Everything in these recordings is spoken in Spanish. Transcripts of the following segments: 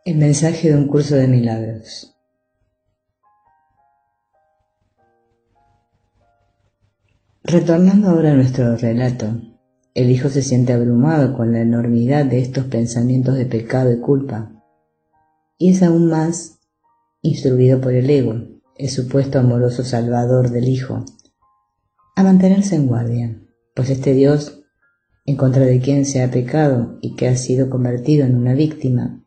El mensaje de un curso de milagros. Retornando ahora a nuestro relato, el hijo se siente abrumado con la enormidad de estos pensamientos de pecado y culpa, y es aún más instruido por el ego, el supuesto amoroso salvador del hijo, a mantenerse en guardia, pues este Dios, en contra de quien se ha pecado y que ha sido convertido en una víctima,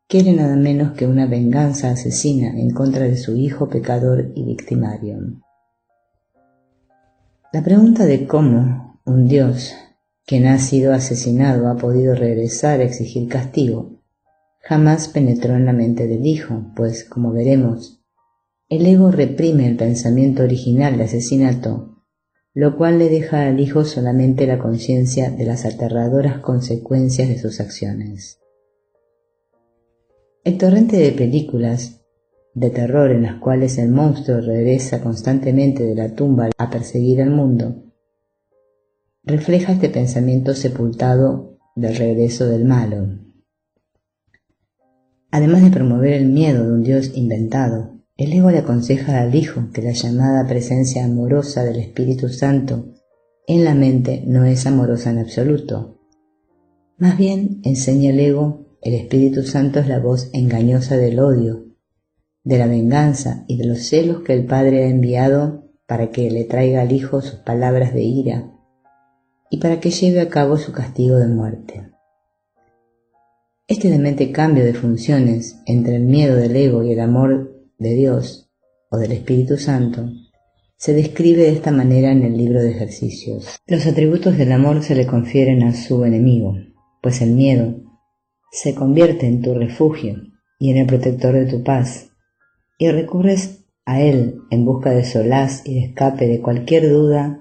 quiere nada menos que una venganza asesina en contra de su hijo pecador y victimario. La pregunta de cómo un Dios, quien ha sido asesinado, ha podido regresar a exigir castigo, jamás penetró en la mente del hijo, pues, como veremos, el ego reprime el pensamiento original de asesinato, lo cual le deja al hijo solamente la conciencia de las aterradoras consecuencias de sus acciones. El torrente de películas de terror en las cuales el monstruo regresa constantemente de la tumba a perseguir al mundo, refleja este pensamiento sepultado del regreso del malo. Además de promover el miedo de un Dios inventado, el ego le aconseja al hijo que la llamada presencia amorosa del Espíritu Santo en la mente no es amorosa en absoluto. Más bien, enseña el ego, el Espíritu Santo es la voz engañosa del odio, de la venganza y de los celos que el Padre ha enviado para que le traiga al Hijo sus palabras de ira y para que lleve a cabo su castigo de muerte. Este demente cambio de funciones entre el miedo del ego y el amor de Dios o del Espíritu Santo se describe de esta manera en el libro de ejercicios. Los atributos del amor se le confieren a su enemigo, pues el miedo se convierte en tu refugio y en el protector de tu paz, y recurres a él en busca de solaz y de escape de cualquier duda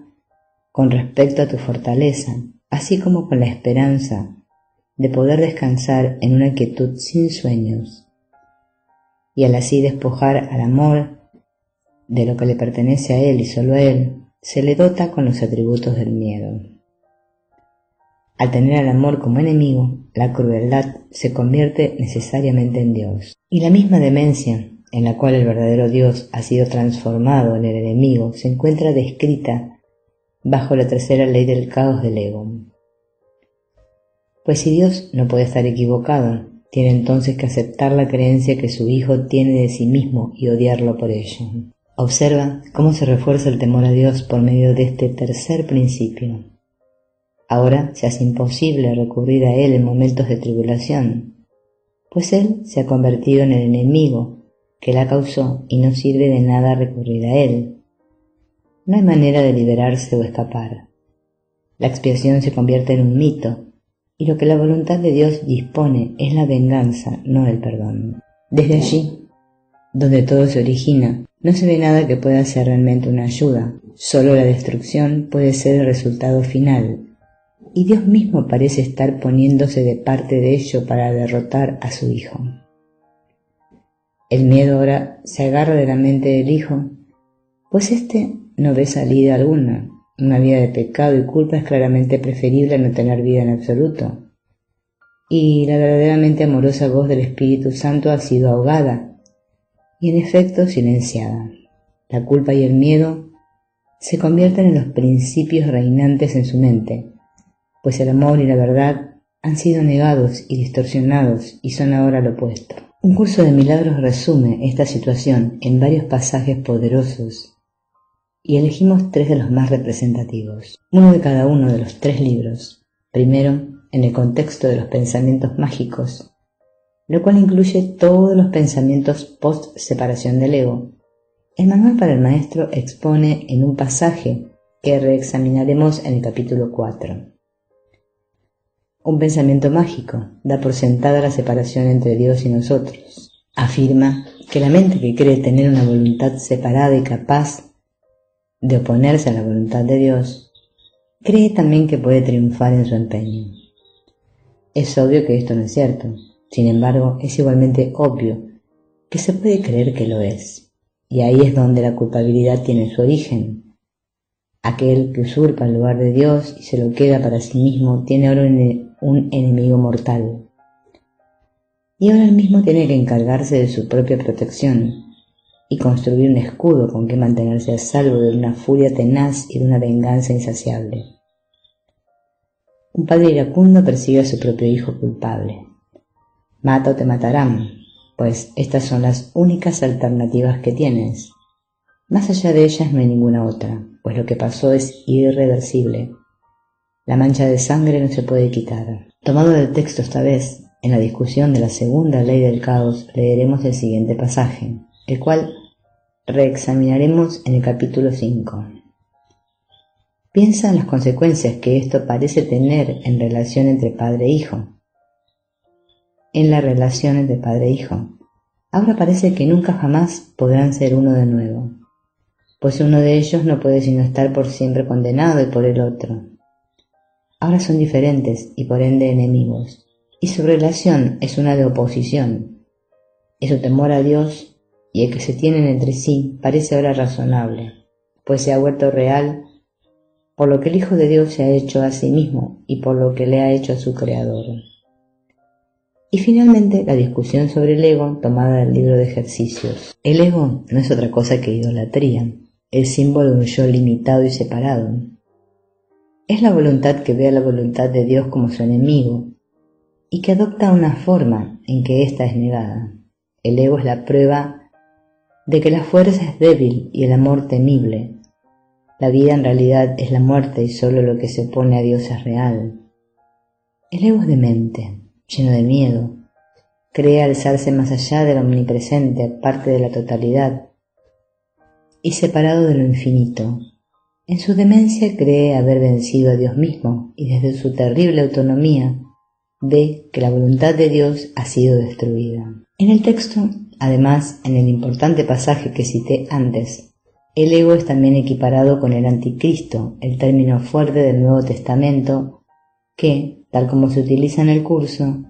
con respecto a tu fortaleza, así como con la esperanza de poder descansar en una quietud sin sueños, y al así despojar al amor de lo que le pertenece a él y solo a él, se le dota con los atributos del miedo. Al tener al amor como enemigo, la crueldad se convierte necesariamente en Dios, y la misma demencia en la cual el verdadero Dios ha sido transformado en el enemigo se encuentra descrita bajo la tercera ley del caos del ego. Pues si Dios no puede estar equivocado, tiene entonces que aceptar la creencia que su Hijo tiene de sí mismo y odiarlo por ello. Observa cómo se refuerza el temor a Dios por medio de este tercer principio. Ahora se hace imposible recurrir a Él en momentos de tribulación, pues Él se ha convertido en el enemigo que la causó y no sirve de nada recurrir a Él. No hay manera de liberarse o escapar. La expiación se convierte en un mito, y lo que la voluntad de Dios dispone es la venganza, no el perdón. Desde allí, donde todo se origina, no se ve nada que pueda ser realmente una ayuda. Solo la destrucción puede ser el resultado final, y Dios mismo parece estar poniéndose de parte de ello para derrotar a su Hijo. El miedo ahora se agarra de la mente del Hijo, pues éste no ve salida alguna. Una vida de pecado y culpa es claramente preferible a no tener vida en absoluto. Y la verdaderamente amorosa voz del Espíritu Santo ha sido ahogada y en efecto silenciada. La culpa y el miedo se convierten en los principios reinantes en su mente, pues el amor y la verdad han sido negados y distorsionados y son ahora lo opuesto. Un curso de milagros resume esta situación en varios pasajes poderosos y elegimos 3 de los más representativos, uno de cada uno de los 3 libros. Primero, en el contexto de los pensamientos mágicos, lo cual incluye todos los pensamientos post-separación del ego. El manual para el maestro expone en un pasaje que reexaminaremos en el capítulo 4. Un pensamiento mágico da por sentada la separación entre Dios y nosotros. Afirma que la mente que cree tener una voluntad separada y capaz de oponerse a la voluntad de Dios, cree también que puede triunfar en su empeño. Es obvio que esto no es cierto, sin embargo es igualmente obvio que se puede creer que lo es, y ahí es donde la culpabilidad tiene su origen. Aquel que usurpa el lugar de Dios y se lo queda para sí mismo tiene ahora un enemigo mortal. y ahora él mismo tiene que encargarse de su propia protección y construir un escudo con que mantenerse a salvo de una furia tenaz y de una venganza insaciable. Un padre iracundo persigue a su propio hijo culpable. Mata o te matarán, pues estas son las únicas alternativas que tienes. Más allá de ellas no hay ninguna otra, pues lo que pasó es irreversible. La mancha de sangre no se puede quitar. Tomado del texto esta vez, en la discusión de la segunda ley del caos, leeremos el siguiente pasaje, el cual reexaminaremos en el capítulo 5. Piensa en las consecuencias que esto parece tener en relación entre padre e hijo. En la relación entre padre e hijo, ahora parece que nunca jamás podrán ser uno de nuevo, pues uno de ellos no puede sino estar por siempre condenado y por el otro. Ahora son diferentes y por ende enemigos, y su relación es una de oposición, y su temor a Dios y el que se tienen entre sí parece ahora razonable, pues se ha vuelto real por lo que el Hijo de Dios se ha hecho a sí mismo y por lo que le ha hecho a su Creador. Y finalmente la discusión sobre el ego tomada del libro de ejercicios. El ego no es otra cosa que idolatría, el símbolo de un yo limitado y separado. Es la voluntad que ve a la voluntad de Dios como su enemigo y que adopta una forma en que ésta es negada. El ego es la prueba de que la fuerza es débil y el amor temible. La vida en realidad es la muerte y solo lo que se opone a Dios es real. El ego es demente, lleno de miedo, cree alzarse más allá de lo omnipresente, parte de la totalidad y separado de lo infinito. En su demencia cree haber vencido a Dios mismo y desde su terrible autonomía ve que la voluntad de Dios ha sido destruida. En el texto, además, en el importante pasaje que cité antes, el ego es también equiparado con el anticristo, el término fuerte del Nuevo Testamento que, tal como se utiliza en el curso,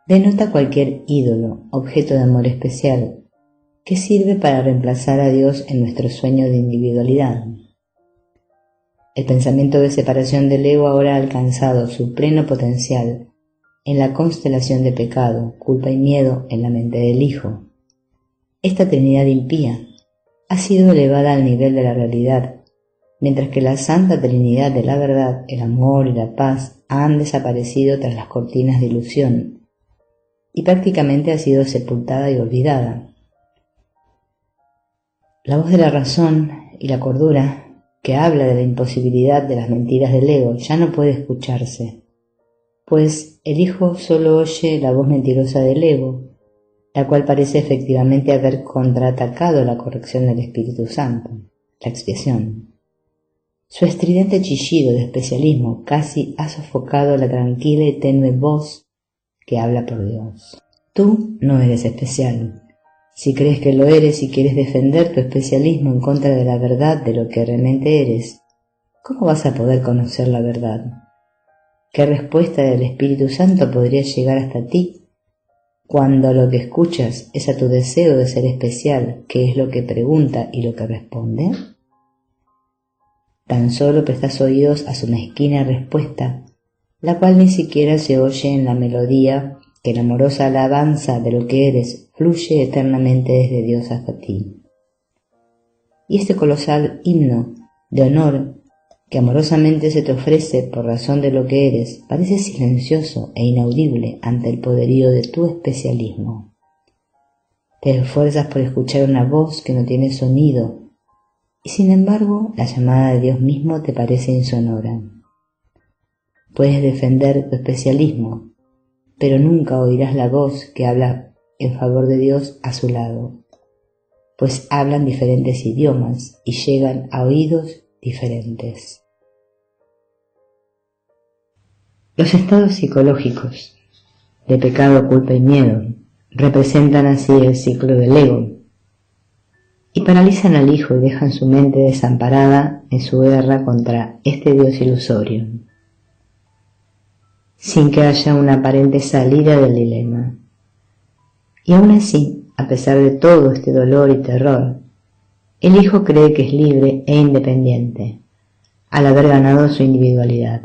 denota cualquier ídolo, objeto de amor especial, que sirve para reemplazar a Dios en nuestro sueño de individualidad. El pensamiento de separación del ego ahora ha alcanzado su pleno potencial en la constelación de pecado, culpa y miedo en la mente del Hijo. Esta Trinidad impía ha sido elevada al nivel de la realidad, mientras que la Santa Trinidad de la verdad, el amor y la paz han desaparecido tras las cortinas de ilusión y prácticamente ha sido sepultada y olvidada. La voz de la razón y la cordura, que habla de la imposibilidad de las mentiras del ego, ya no puede escucharse, pues el Hijo solo oye la voz mentirosa del ego, la cual parece efectivamente haber contraatacado la corrección del Espíritu Santo, la expiación. Su estridente chillido de especialismo casi ha sofocado la tranquila y tenue voz que habla por Dios. Tú no eres especial. Si crees que lo eres y quieres defender tu especialismo en contra de la verdad de lo que realmente eres, ¿cómo vas a poder conocer la verdad? ¿Qué respuesta del Espíritu Santo podría llegar hasta ti cuando lo que escuchas es a tu deseo de ser especial, que es lo que pregunta y lo que responde? Tan solo prestas oídos a su mezquina respuesta, la cual ni siquiera se oye en la melodía que la amorosa alabanza de lo que eres fluye eternamente desde Dios hasta ti. Y este colosal himno de honor que amorosamente se te ofrece por razón de lo que eres parece silencioso e inaudible ante el poderío de tu especialismo. Te esfuerzas por escuchar una voz que no tiene sonido y sin embargo la llamada de Dios mismo te parece insonora. Puedes defender tu especialismo, pero nunca oirás la voz que habla en favor de Dios a su lado, pues hablan diferentes idiomas y llegan a oídos diferentes. Los estados psicológicos de pecado, culpa y miedo representan así el ciclo del ego y paralizan al Hijo y dejan su mente desamparada en su guerra contra este Dios ilusorio, sin que haya una aparente salida del dilema. Y aún así, a pesar de todo este dolor y terror, el Hijo cree que es libre e independiente, al haber ganado su individualidad.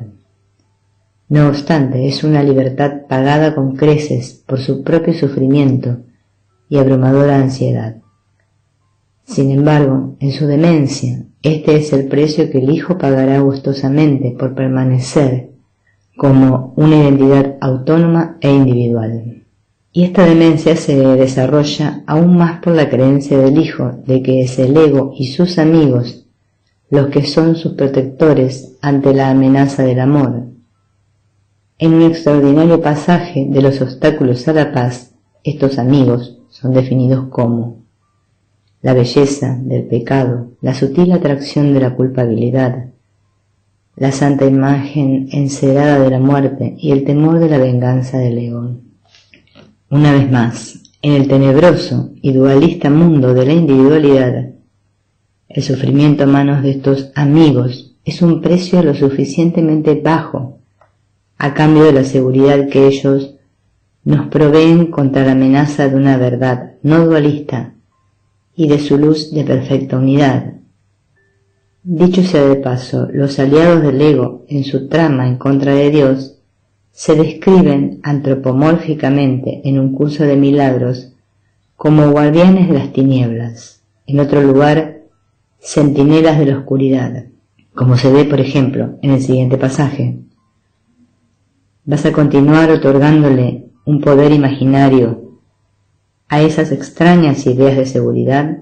No obstante, es una libertad pagada con creces por su propio sufrimiento y abrumadora ansiedad. Sin embargo, en su demencia, este es el precio que el hijo pagará gustosamente por permanecer como una identidad autónoma e individual. Y esta demencia se desarrolla aún más por la creencia del hijo de que es el ego y sus amigos los que son sus protectores ante la amenaza del amor. En un extraordinario pasaje de los obstáculos a la paz, estos amigos son definidos como la belleza del pecado, la sutil atracción de la culpabilidad, la santa imagen encerada de la muerte y el temor de la venganza del ego. Una vez más, en el tenebroso y dualista mundo de la individualidad, el sufrimiento a manos de estos amigos es un precio lo suficientemente bajo a cambio de la seguridad que ellos nos proveen contra la amenaza de una verdad no dualista y de su luz de perfecta unidad. Dicho sea de paso, los aliados del ego en su trama en contra de Dios se describen antropomórficamente en un curso de milagros como guardianes de las tinieblas, en otro lugar, centinelas de la oscuridad, como se ve, por ejemplo, en el siguiente pasaje. Vas a continuar otorgándole un poder imaginario a esas extrañas ideas de seguridad.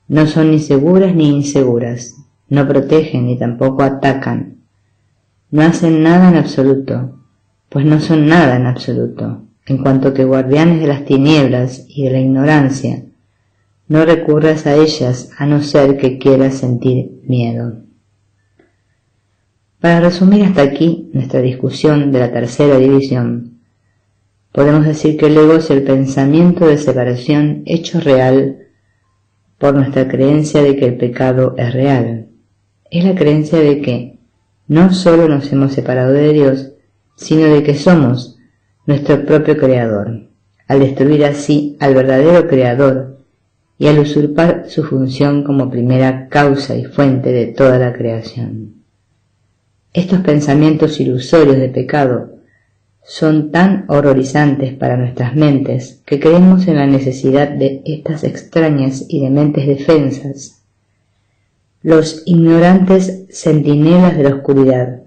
No son ni seguras ni inseguras, no protegen ni tampoco atacan, no hacen nada en absoluto, pues no son nada en absoluto, en cuanto que guardianes de las tinieblas y de la ignorancia, no recurras a ellas a no ser que quieras sentir miedo. Para resumir hasta aquí nuestra discusión de la tercera división, podemos decir que el ego es el pensamiento de separación hecho real por nuestra creencia de que el pecado es real. Es la creencia de que no solo nos hemos separado de Dios, sino de que somos nuestro propio creador, al destruir así al verdadero creador y al usurpar su función como primera causa y fuente de toda la creación. Estos pensamientos ilusorios de pecado son tan horrorizantes para nuestras mentes que creemos en la necesidad de estas extrañas y dementes defensas, los ignorantes centinelas de la oscuridad,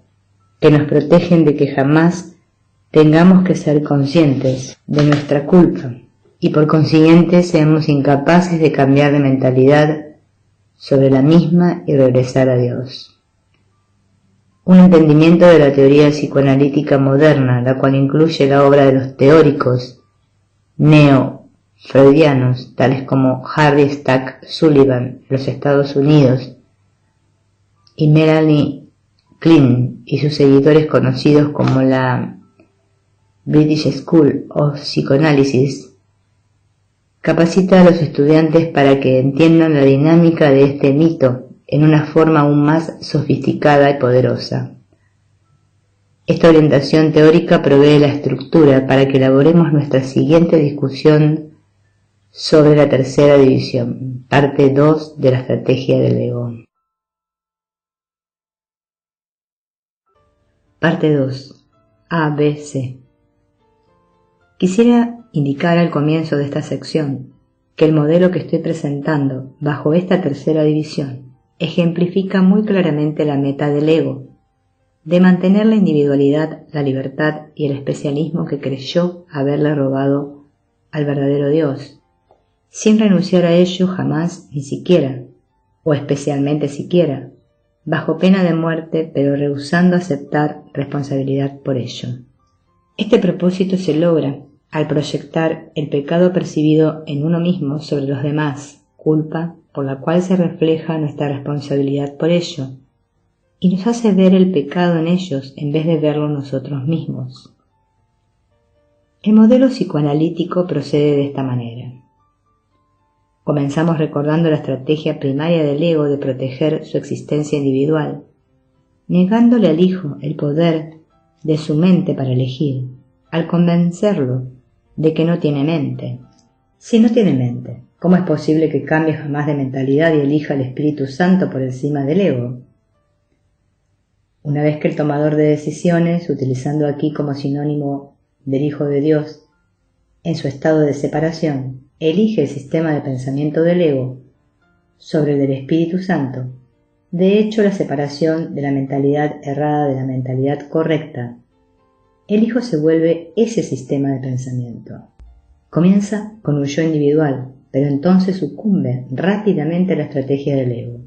que nos protegen de que jamás tengamos que ser conscientes de nuestra culpa y por consiguiente seamos incapaces de cambiar de mentalidad sobre la misma y regresar a Dios. Un entendimiento de la teoría psicoanalítica moderna, la cual incluye la obra de los teóricos neo-freudianos, tales como Harry Stack Sullivan, los Estados Unidos, y Melanie Klein y sus seguidores conocidos como la British School of Psychoanalysis, capacita a los estudiantes para que entiendan la dinámica de este mito en una forma aún más sofisticada y poderosa. Esta orientación teórica provee la estructura para que elaboremos nuestra siguiente discusión sobre la tercera división, parte 2 de la estrategia del ego. Parte 2. A, B, C. Quisiera indicar al comienzo de esta sección que el modelo que estoy presentando bajo esta tercera división ejemplifica muy claramente la meta del ego, de mantener la individualidad, la libertad y el especialismo que creyó haberle robado al verdadero Dios, sin renunciar a ello jamás ni siquiera, o especialmente siquiera, bajo pena de muerte, pero rehusando aceptar responsabilidad por ello. Este propósito se logra al proyectar el pecado percibido en uno mismo sobre los demás, culpa por la cual se refleja nuestra responsabilidad por ello, y nos hace ver el pecado en ellos en vez de verlo nosotros mismos. El modelo psicoanalítico procede de esta manera. Comenzamos recordando la estrategia primaria del ego de proteger su existencia individual, negándole al hijo el poder de su mente para elegir, al convencerlo de que no tiene mente. Si no tiene mente, ¿cómo es posible que cambie jamás de mentalidad y elija al Espíritu Santo por encima del ego? Una vez que el tomador de decisiones, utilizando aquí como sinónimo del Hijo de Dios, en su estado de separación, elige el sistema de pensamiento del ego sobre el del Espíritu Santo, de hecho la separación de la mentalidad errada de la mentalidad correcta, el Hijo se vuelve ese sistema de pensamiento. Comienza con un yo individual, pero entonces sucumbe rápidamente a la estrategia del ego.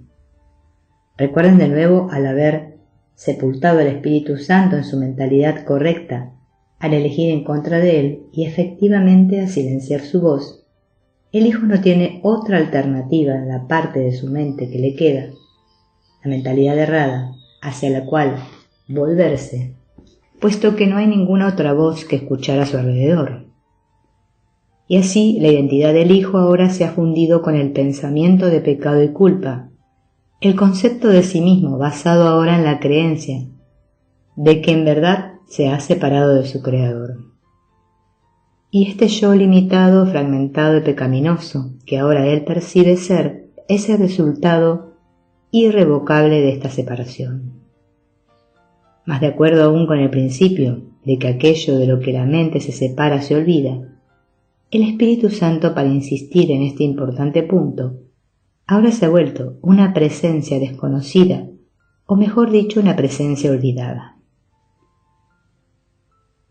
Recuerden de nuevo al haber sepultado al Espíritu Santo en su mentalidad correcta, al elegir en contra de él y efectivamente a silenciar su voz, el Hijo no tiene otra alternativa en la parte de su mente que le queda, la mentalidad errada, hacia la cual volverse, puesto que no hay ninguna otra voz que escuchar a su alrededor. Y así la identidad del Hijo ahora se ha fundido con el pensamiento de pecado y culpa, el concepto de sí mismo basado ahora en la creencia de que en verdad se ha separado de su Creador. Y este yo limitado, fragmentado y pecaminoso que ahora él percibe ser es el resultado irrevocable de esta separación. Más de acuerdo aún con el principio de que aquello de lo que la mente se separa se olvida, el Espíritu Santo, para insistir en este importante punto, ahora se ha vuelto una presencia desconocida, o mejor dicho, una presencia olvidada.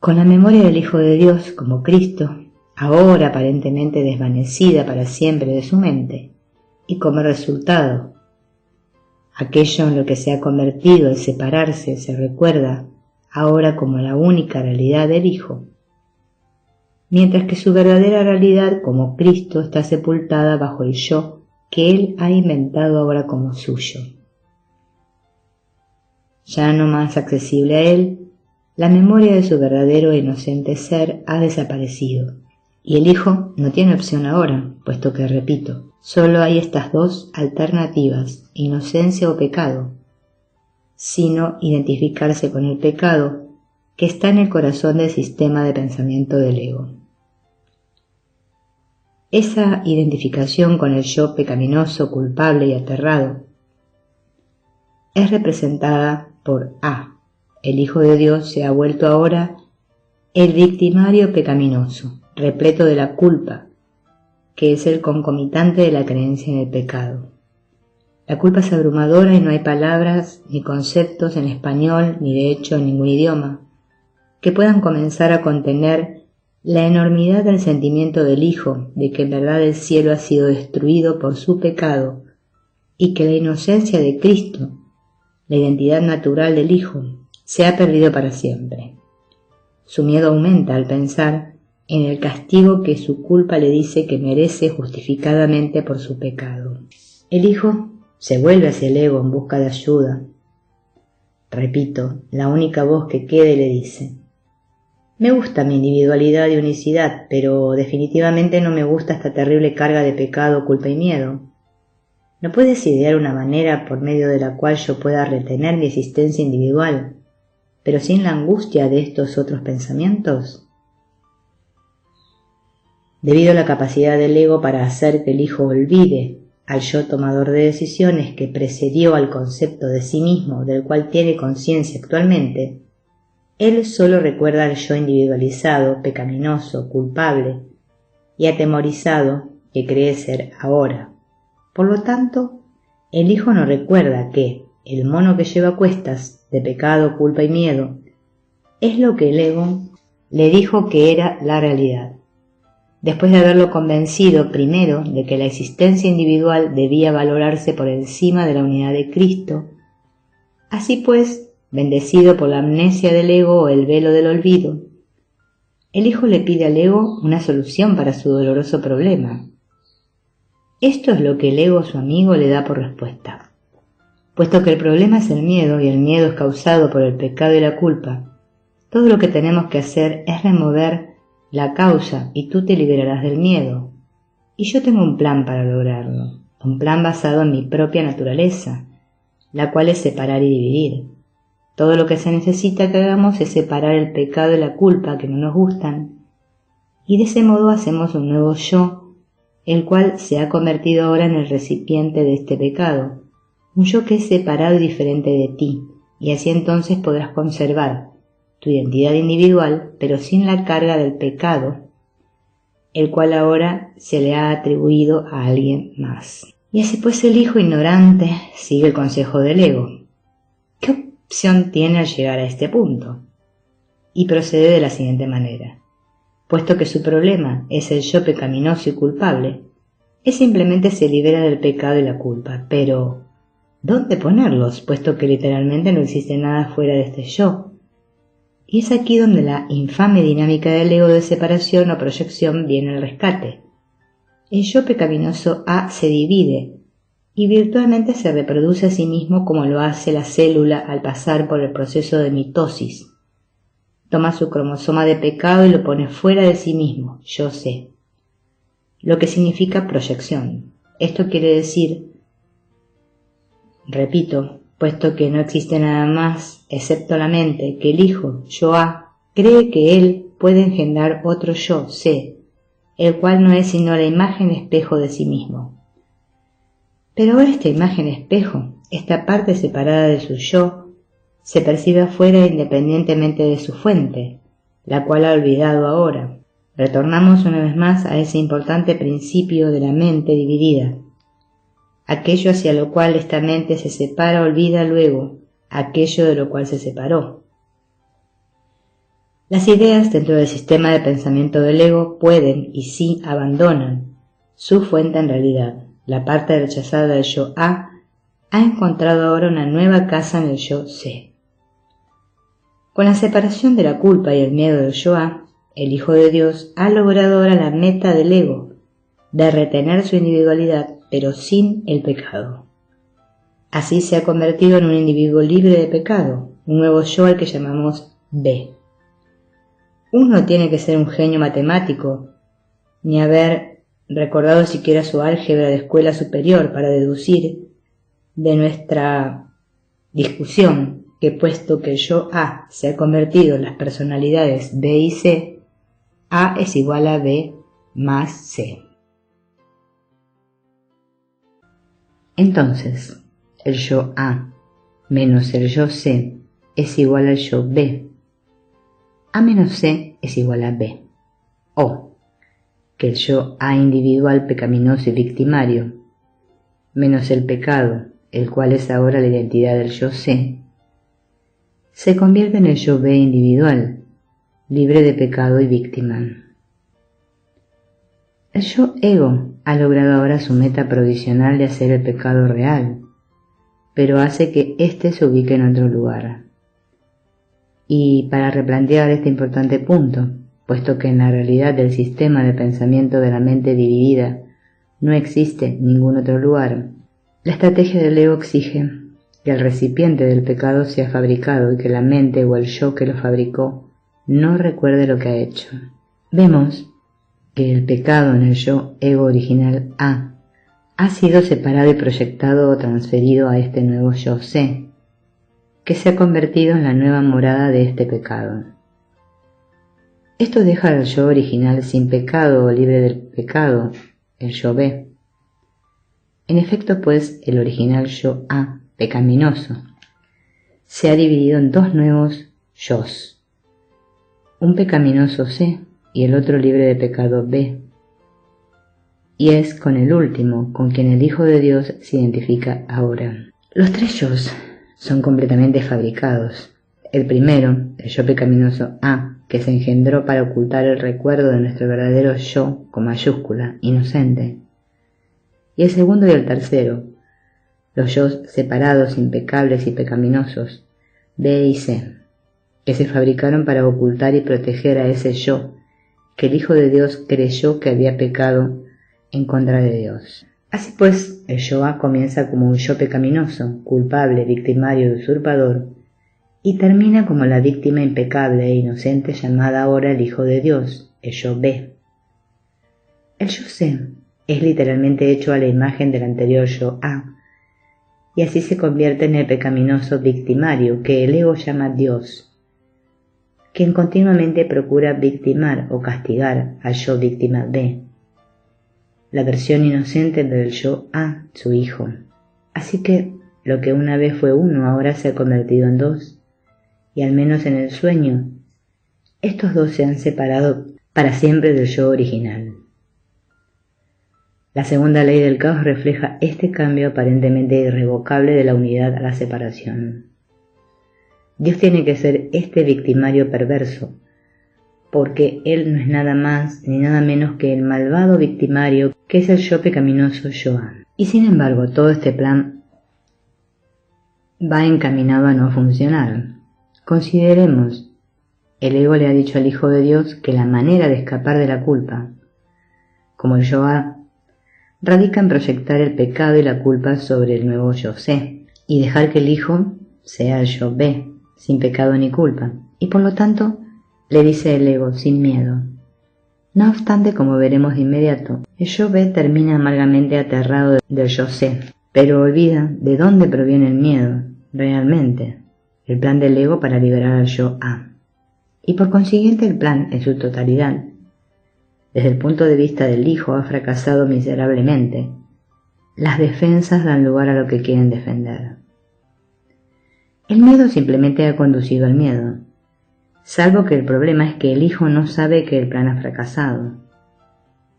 Con la memoria del Hijo de Dios como Cristo, ahora aparentemente desvanecida para siempre de su mente, y como resultado, aquello en lo que se ha convertido el separarse se recuerda ahora como la única realidad del Hijo, mientras que su verdadera realidad como Cristo está sepultada bajo el yo que él ha inventado ahora como suyo. Ya no más accesible a él, la memoria de su verdadero e inocente ser ha desaparecido, y el Hijo no tiene opción ahora, puesto que, repito, solo hay estas dos alternativas, inocencia o pecado, sino identificarse con el pecado que está en el corazón del sistema de pensamiento del ego. Esa identificación con el yo pecaminoso, culpable y aterrado es representada por A. El Hijo de Dios se ha vuelto ahora el victimario pecaminoso, repleto de la culpa, que es el concomitante de la creencia en el pecado. La culpa es abrumadora y no hay palabras ni conceptos en español ni de hecho en ningún idioma que puedan comenzar a contener la enormidad del sentimiento del Hijo de que en verdad el cielo ha sido destruido por su pecado y que la inocencia de Cristo, la identidad natural del Hijo, se ha perdido para siempre. Su miedo aumenta al pensar en el castigo que su culpa le dice que merece justificadamente por su pecado. El Hijo se vuelve hacia el ego en busca de ayuda. Repito, la única voz que quede le dice: me gusta mi individualidad y unicidad, pero definitivamente no me gusta esta terrible carga de pecado, culpa y miedo. ¿No puedes idear una manera por medio de la cual yo pueda retener mi existencia individual, pero sin la angustia de estos otros pensamientos? Debido a la capacidad del ego para hacer que el Hijo olvide al yo tomador de decisiones que precedió al concepto de sí mismo del cual tiene conciencia actualmente, él solo recuerda al yo individualizado, pecaminoso, culpable y atemorizado que cree ser ahora. Por lo tanto, el Hijo no recuerda que el mono que lleva a cuestas de pecado, culpa y miedo es lo que el ego le dijo que era la realidad, después de haberlo convencido primero de que la existencia individual debía valorarse por encima de la unidad de Cristo. Así pues, bendecido por la amnesia del ego o el velo del olvido, el Hijo le pide al ego una solución para su doloroso problema. Esto es lo que el ego, su amigo, le da por respuesta. Puesto que el problema es el miedo y el miedo es causado por el pecado y la culpa, todo lo que tenemos que hacer es remover la causa y tú te liberarás del miedo. Y yo tengo un plan para lograrlo, un plan basado en mi propia naturaleza, la cual es separar y dividir. Todo lo que se necesita que hagamos es separar el pecado y la culpa que no nos gustan, y de ese modo hacemos un nuevo yo, el cual se ha convertido ahora en el recipiente de este pecado, un yo que es separado y diferente de ti, y así entonces podrás conservar tu identidad individual, pero sin la carga del pecado, el cual ahora se le ha atribuido a alguien más. Y así pues el hijo ignorante sigue el consejo del ego. ¿Qué opción tiene al llegar a este punto? Y procede de la siguiente manera. Puesto que su problema es el yo pecaminoso y culpable, él simplemente se libera del pecado y la culpa. Pero, ¿dónde ponerlos? Puesto que literalmente no existe nada fuera de este yo. Y es aquí donde la infame dinámica del ego de separación o proyección viene al rescate. El yo pecaminoso A se divide y virtualmente se reproduce a sí mismo como lo hace la célula al pasar por el proceso de mitosis. Toma su cromosoma de pecado y lo pone fuera de sí mismo, yo sé. Lo que significa proyección. Esto quiere decir, repito, puesto que no existe nada más excepto la mente, que el hijo, yo A, cree que él puede engendrar otro yo, C, el cual no es sino la imagen espejo de sí mismo. Pero ahora esta imagen espejo, esta parte separada de su yo, se percibe afuera independientemente de su fuente, la cual ha olvidado ahora. Retornamos una vez más a ese importante principio de la mente dividida. Aquello hacia lo cual esta mente se separa olvida luego aquello de lo cual se separó. Las ideas dentro del sistema de pensamiento del ego pueden y sí abandonan su fuente en realidad. La parte rechazada del yo A ha encontrado ahora una nueva casa en el yo C. Con la separación de la culpa y el miedo del yo A, el Hijo de Dios ha logrado ahora la meta del ego, de retener su individualidad, pero sin el pecado. Así se ha convertido en un individuo libre de pecado, un nuevo yo al que llamamos B. Uno tiene que ser un genio matemático, ni haber recordado siquiera su álgebra de escuela superior para deducir de nuestra discusión que puesto que el yo A se ha convertido en las personalidades B y C, A es igual a B más C. Entonces, el yo A menos el yo C es igual al yo B. A menos C es igual a B. O que el yo A individual pecaminoso y victimario menos el pecado, el cual es ahora la identidad del yo C, se convierte en el yo B individual, libre de pecado y víctima. El yo ego ha logrado ahora su meta provisional de hacer el pecado real, pero hace que éste se ubique en otro lugar. Y para replantear este importante punto, puesto que en la realidad del sistema de pensamiento de la mente dividida no existe ningún otro lugar, la estrategia del ego exige que el recipiente del pecado sea fabricado y que la mente o el yo que lo fabricó no recuerde lo que ha hecho. Vemos que el pecado en el yo ego original A ha sido separado y proyectado o transferido a este nuevo yo C, que se ha convertido en la nueva morada de este pecado. Esto deja al yo original sin pecado o libre del pecado, el yo B. En efecto, pues, el original yo A, pecaminoso, se ha dividido en dos nuevos yos, un pecaminoso C y el otro libre de pecado B, y es con el último con quien el Hijo de Dios se identifica ahora. Los tres yos son completamente fabricados. El primero, el yo pecaminoso A, que se engendró para ocultar el recuerdo de nuestro verdadero yo con mayúscula, inocente. Y el segundo y el tercero, los yos separados, impecables y pecaminosos, B y C, que se fabricaron para ocultar y proteger a ese yo que el Hijo de Dios creyó que había pecado en contra de Dios. Así pues, el yo A comienza como un yo pecaminoso, culpable, victimario y usurpador, y termina como la víctima impecable e inocente llamada ahora el Hijo de Dios, el yo B. El yo C es literalmente hecho a la imagen del anterior yo A, y así se convierte en el pecaminoso victimario que el ego llama Dios, quien continuamente procura victimar o castigar al yo víctima B, la versión inocente del yo A, su hijo. Así que lo que una vez fue uno ahora se ha convertido en dos, y al menos en el sueño, estos dos se han separado para siempre del yo original. La segunda ley del caos refleja este cambio aparentemente irrevocable de la unidad a la separación. Dios tiene que ser este victimario perverso, porque Él no es nada más ni nada menos que el malvado victimario que es el yo pecaminoso Yoá. Y sin embargo, todo este plan va encaminado a no funcionar. Consideremos, el ego le ha dicho al Hijo de Dios que la manera de escapar de la culpa, como el Yoá, radica en proyectar el pecado y la culpa sobre el nuevo yo sé, y dejar que el Hijo sea el yo ve, sin pecado ni culpa, y por lo tanto, le dice el ego sin miedo. No obstante, como veremos de inmediato, el yo ve termina amargamente aterrado del yo sé, pero olvida de dónde proviene el miedo, realmente, el plan del ego para liberar al yo A. Y por consiguiente el plan en su totalidad, desde el punto de vista del hijo, ha fracasado miserablemente. Las defensas dan lugar a lo que quieren defender. El miedo simplemente ha conducido al miedo, salvo que el problema es que el hijo no sabe que el plan ha fracasado.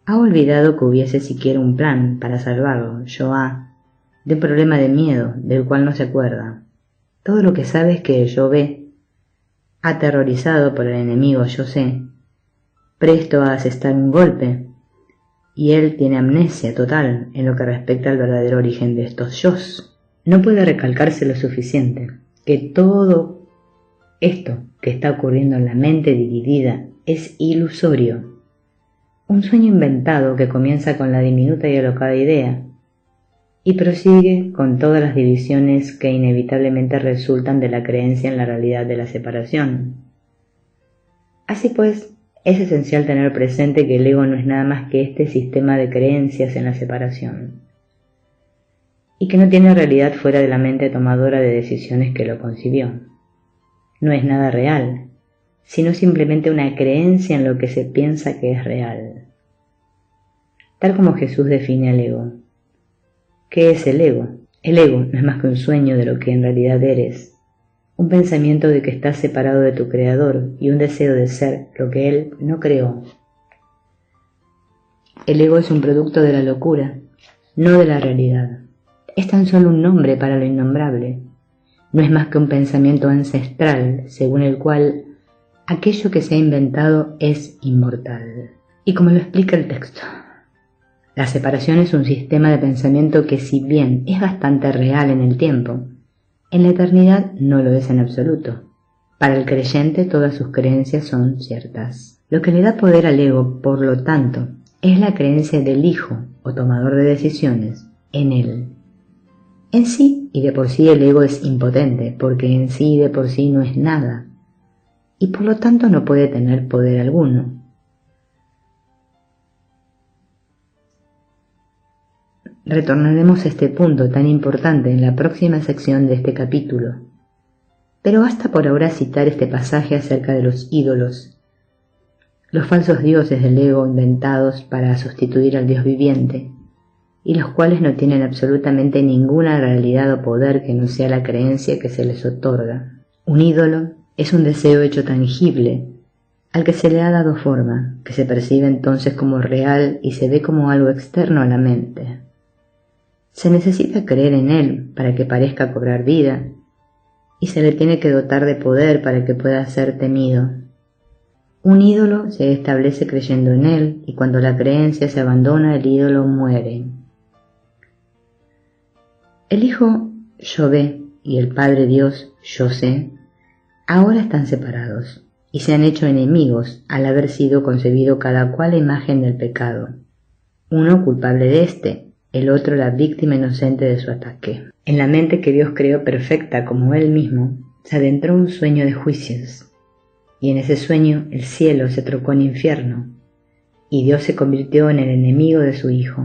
Ha olvidado que hubiese siquiera un plan para salvarlo, yo A, de un problema de miedo del cual no se acuerda. Todo lo que sabe es que el yo B, aterrorizado por el enemigo yo sé, presto a asestar un golpe, y él tiene amnesia total en lo que respecta al verdadero origen de estos yos. No puede recalcarse lo suficiente que todo esto que está ocurriendo en la mente dividida es ilusorio, un sueño inventado que comienza con la diminuta y alocada idea y prosigue con todas las divisiones que inevitablemente resultan de la creencia en la realidad de la separación. Así pues, es esencial tener presente que el ego no es nada más que este sistema de creencias en la separación, y que no tiene realidad fuera de la mente tomadora de decisiones que lo concibió. No es nada real, sino simplemente una creencia en lo que se piensa que es real. Tal como Jesús define al ego. ¿Qué es el ego? El ego no es más que un sueño de lo que en realidad eres, un pensamiento de que estás separado de tu Creador y un deseo de ser lo que Él no creó. El ego es un producto de la locura, no de la realidad. Es tan solo un nombre para lo innombrable. No es más que un pensamiento ancestral, según el cual aquello que se ha inventado es inmortal. Y como lo explica el texto, la separación es un sistema de pensamiento que, si bien es bastante real en el tiempo, en la eternidad no lo es en absoluto. Para el creyente todas sus creencias son ciertas. Lo que le da poder al ego, por lo tanto, es la creencia del hijo o tomador de decisiones en él. En sí y de por sí el ego es impotente, porque en sí y de por sí no es nada, y por lo tanto no puede tener poder alguno. Retornaremos a este punto tan importante en la próxima sección de este capítulo, pero basta por ahora citar este pasaje acerca de los ídolos, los falsos dioses del ego inventados para sustituir al Dios viviente, y los cuales no tienen absolutamente ninguna realidad o poder que no sea la creencia que se les otorga. Un ídolo es un deseo hecho tangible, al que se le ha dado forma, que se percibe entonces como real y se ve como algo externo a la mente. Se necesita creer en él para que parezca cobrar vida, y se le tiene que dotar de poder para que pueda ser temido. Un ídolo se establece creyendo en él, y cuando la creencia se abandona, el ídolo muere. El Hijo Yahvé y el Padre Dios Yo sé ahora están separados y se han hecho enemigos al haber sido concebido cada cual a imagen del pecado, uno culpable de éste, el otro la víctima inocente de su ataque. En la mente que Dios creó perfecta como Él mismo, se adentró un sueño de juicios, y en ese sueño el cielo se trocó en infierno, y Dios se convirtió en el enemigo de su Hijo.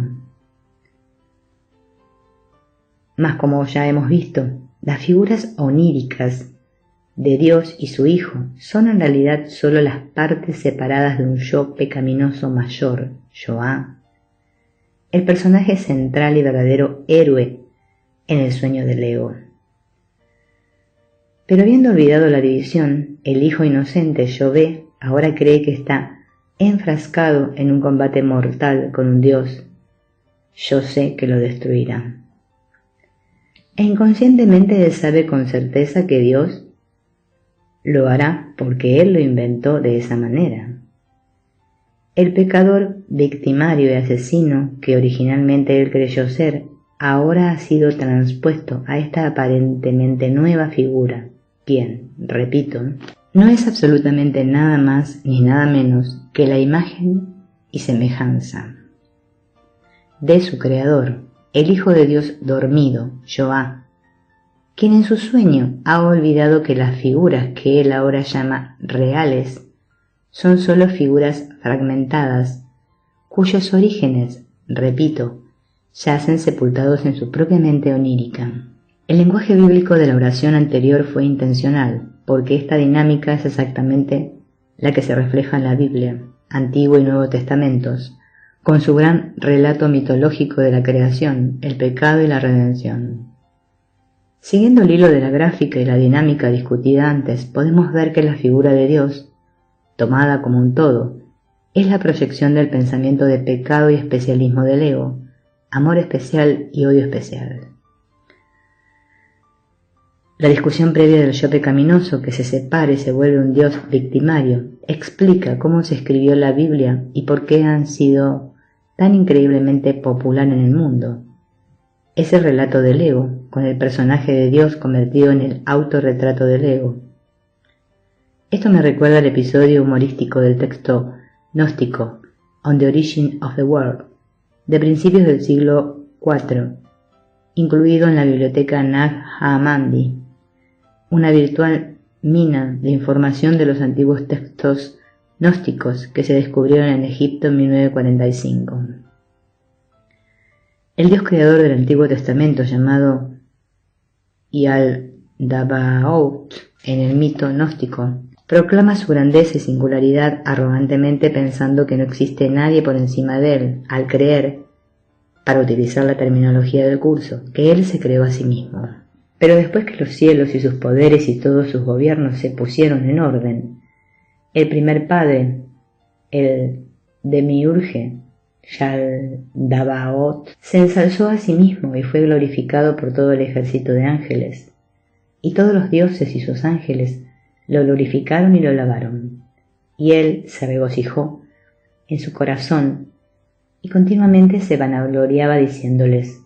Mas como ya hemos visto, las figuras oníricas de Dios y su Hijo son en realidad solo las partes separadas de un yo pecaminoso mayor, Yoá. El personaje central y verdadero héroe en el sueño del ego. Pero habiendo olvidado la división, el hijo inocente, Yahvé, ahora cree que está enfrascado en un combate mortal con un Dios. Yo sé que lo destruirá. E inconscientemente él sabe con certeza que Dios lo hará porque él lo inventó de esa manera. El pecador victimario y asesino que originalmente él creyó ser, ahora ha sido transpuesto a esta aparentemente nueva figura, quien, repito, no es absolutamente nada más ni nada menos que la imagen y semejanza de su creador, el Hijo de Dios dormido, Yoá, quien en su sueño ha olvidado que las figuras que él ahora llama reales son sólo figuras fragmentadas, cuyos orígenes, repito, yacen sepultados en su propia mente onírica. El lenguaje bíblico de la oración anterior fue intencional, porque esta dinámica es exactamente la que se refleja en la Biblia, Antiguo y Nuevo Testamentos, con su gran relato mitológico de la creación, el pecado y la redención. Siguiendo el hilo de la gráfica y la dinámica discutida antes, podemos ver que la figura de Dios, tomada como un todo, es la proyección del pensamiento de pecado y especialismo del ego, amor especial y odio especial. La discusión previa del yo pecaminoso que se separa y se vuelve un Dios victimario explica cómo se escribió la Biblia y por qué han sido tan increíblemente popular en el mundo. Ese relato del ego, con el personaje de Dios convertido en el autorretrato del ego. Esto me recuerda al episodio humorístico del texto gnóstico On the Origin of the World, de principios del siglo IV, incluido en la biblioteca Nag Hammadi, una virtual mina de información de los antiguos textos gnósticos que se descubrieron en Egipto en 1945. El Dios creador del Antiguo Testamento, llamado Yaldabaoth en el mito gnóstico, proclama su grandeza y singularidad arrogantemente pensando que no existe nadie por encima de él, al creer, para utilizar la terminología del curso, que él se creó a sí mismo. Pero después que los cielos y sus poderes y todos sus gobiernos se pusieron en orden, el primer padre, el demiurge, Yaldabaoth, se ensalzó a sí mismo y fue glorificado por todo el ejército de ángeles, y todos los dioses y sus ángeles lo glorificaron y lo alabaron, y él se regocijó en su corazón y continuamente se vanagloriaba diciéndoles: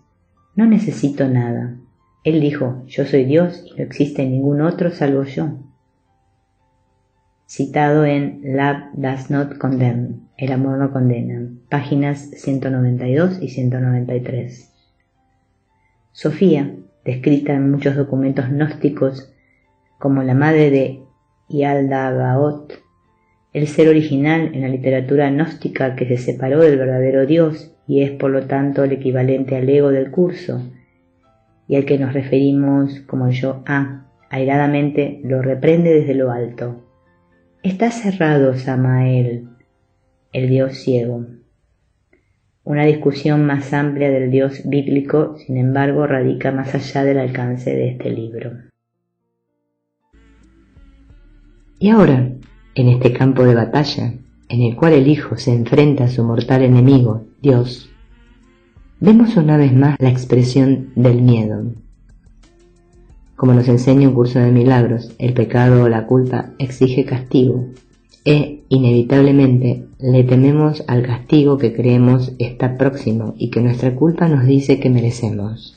no necesito nada. Él dijo: yo soy Dios y no existe ningún otro salvo yo. Citado en Love Does Not Condemn, El amor no condena, páginas 192 y 193. Sofía, descrita en muchos documentos gnósticos como la madre de Yaldabaoth, el ser original en la literatura gnóstica que se separó del verdadero Dios y es por lo tanto el equivalente al ego del curso, y al que nos referimos como yo airadamente lo reprende desde lo alto. Está cerrado Samael, el Dios ciego. Una discusión más amplia del Dios bíblico, sin embargo, radica más allá del alcance de este libro. Y ahora, en este campo de batalla, en el cual el Hijo se enfrenta a su mortal enemigo, Dios, vemos una vez más la expresión del miedo. Como nos enseña un curso de milagros, el pecado o la culpa exige castigo, e inevitablemente le tememos al castigo que creemos está próximo y que nuestra culpa nos dice que merecemos.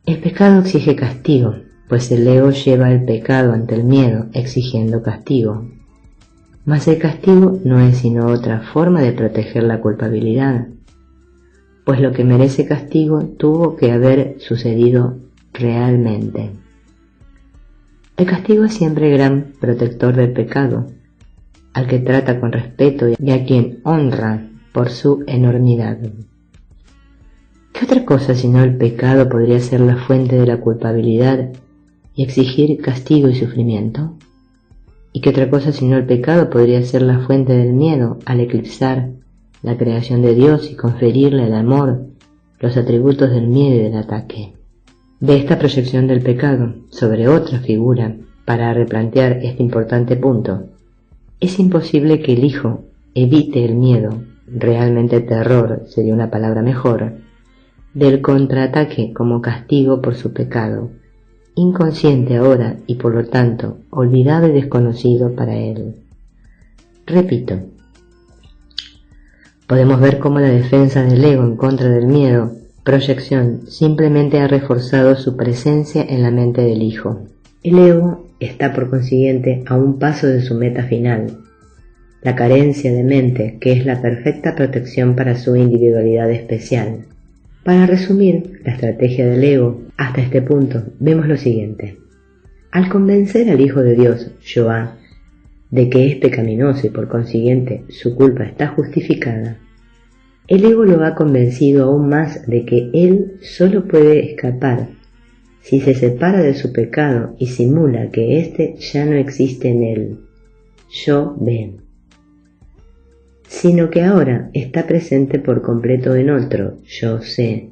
El pecado exige castigo, pues el ego lleva el pecado ante el miedo exigiendo castigo. Mas el castigo no es sino otra forma de proteger la culpabilidad, pues lo que merece castigo tuvo que haber sucedido realmente. El castigo es siempre gran protector del pecado, al que trata con respeto y a quien honra por su enormidad. ¿Qué otra cosa sino el pecado podría ser la fuente de la culpabilidad y exigir castigo y sufrimiento? ¿Y qué otra cosa sino el pecado podría ser la fuente del miedo al eclipsar la creación de Dios y conferirle al amor los atributos del miedo y del ataque? de esta proyección del pecado sobre otra figura para replantear este importante punto, es imposible que el hijo evite el miedo, realmente terror sería una palabra mejor, del contraataque como castigo por su pecado, inconsciente ahora y por lo tanto olvidado y desconocido para él. Repito, podemos ver cómo la defensa del ego en contra del miedo, proyección, simplemente ha reforzado su presencia en la mente del hijo. El ego está por consiguiente a un paso de su meta final, la carencia de mente, que es la perfecta protección para su individualidad especial. Para resumir la estrategia del ego hasta este punto, vemos lo siguiente. Al convencer al Hijo de Dios, Yoá, de que es pecaminoso y por consiguiente su culpa está justificada, el ego lo ha convencido aún más de que él solo puede escapar si se separa de su pecado y simula que éste ya no existe en él, yo ve, sino que ahora está presente por completo en otro, yo sé.